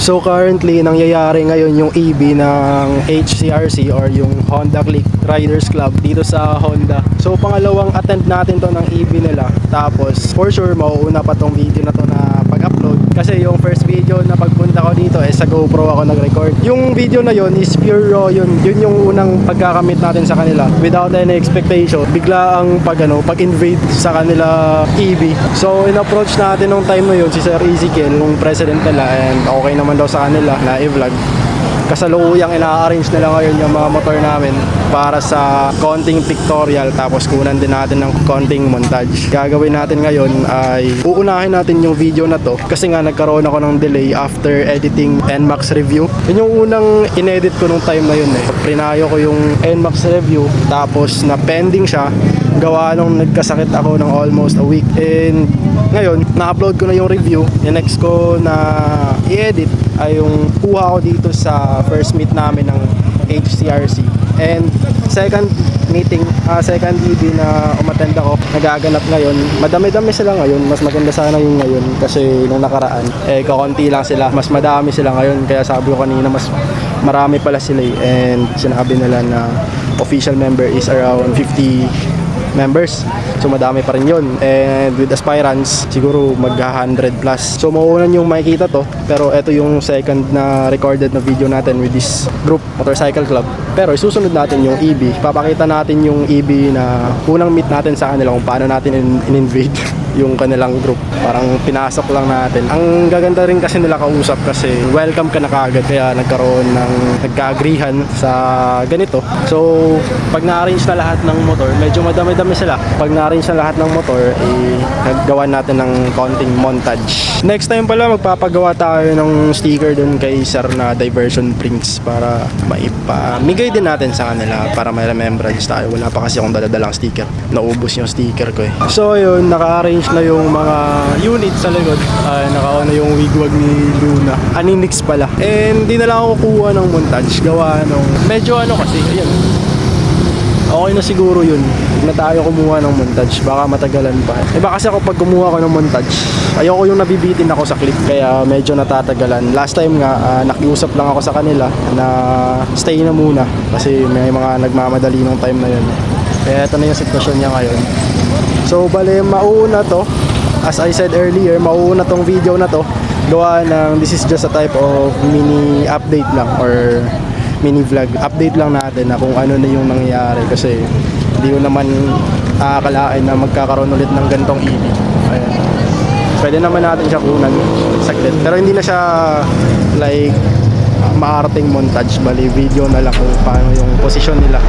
So currently, nangyayari ngayon yung EB ng HCRC or yung Honda Click Riders Club dito sa Honda. So pangalawang attend natin to ng EB nila. Tapos for sure, mauuna pa tong video na to na pag-upload. Kasi yung first video na pagpunta ko dito sa GoPro ako nag-record. Yung video na yon is pure raw, yun yung unang pagkakamit natin sa kanila. Without any expectation, bigla ang pag-invade sa kanila EB. So in-approach natin nung time na yun si Sir Ezekiel, yung president nila, and okay naman daw sa kanila na i-vlog. Kasalukuyang ina-arrange nila ngayon yung mga motor namin para sa konting pictorial, tapos kunan din natin ng konting montage. Gagawin natin ngayon ay uunahin natin yung video na to kasi nga nagkaroon ako ng delay after editing NMAX review. Yun yung unang inedit ko nung time na yun eh. Prinayo ko yung NMAX review tapos na pending siya gawa nung nagkasakit ako ng almost a week. And ngayon, na-upload ko na yung review. Yung next ko na i-edit ay yung kuha ko dito sa first meet namin ng HCRC. And second meeting, second EB na umattend ako, nagaganap ngayon. Madami-dami sila ngayon. Mas maganda sana yung ngayon kasi nung nakaraan, kakunti lang sila. Mas madami sila ngayon. Kaya sabi ko kanina, mas marami pala sila eh. And sinabi nila na official member is around 50 members. So madami pa rin yun. And with aspirants, siguro mag-100 plus. So mauunan yung makikita to. Pero ito yung second na recorded na video natin with this group, Motorcycle Club. Pero isusunod natin yung EB. Papakita natin yung EB na unang meet natin sa kanila kung paano natin in-invade yung kanilang group. Parang pinasok lang natin. Ang gaganda rin kasi nila kausap kasi welcome ka na kaagad. Kaya nagkaroon ng nagka-agreehan sa ganito. So pag na-arrange na lahat ng motor, medyo madami-dami sila. Pag na-arrange na lahat ng motor, naggawa natin ng konting montage. Next time pala magpapagawa tayo ng sticker dun kay Sir na Diversion Prints para maipamigay din natin sa kanila para may remembrance tayo. Wala pa kasi akong daladalang sticker. Naubos yung sticker ko eh. So yun, naka-arrange na yung mga unit sa likod. Naka-on na yung wigwag ni Luna. Aninix pala. And di na lang ako kukuha ng montage. Gawa nung medyo kasi, ayan. Okay na siguro yun. Huwag na tayo kumuha ng montage. Baka matagalan pa. Iba kasi ako pag kumuha ko ng montage, ayoko yung nabibitin ako sa clip. Kaya medyo natatagalan. Last time nga, nakiusap lang ako sa kanila na stay na muna. Kasi may mga nagmamadali ng time na yun. Kaya ito na yung sitwasyon niya ngayon. So bale, mauuna to. As I said earlier, mauuna tong video na to. Gawa ng this is just a type of mini update lang or mini vlog. Update lang natin na kung ano na yung nangyayari kasi hindi ko naman akalain na magkakaroon ulit ng gantong EB. Ayan. Pwede naman natin siya kunan saglit. Pero hindi na siya like maarting montage. Bali, video na lang kung paano yung posisyon nila.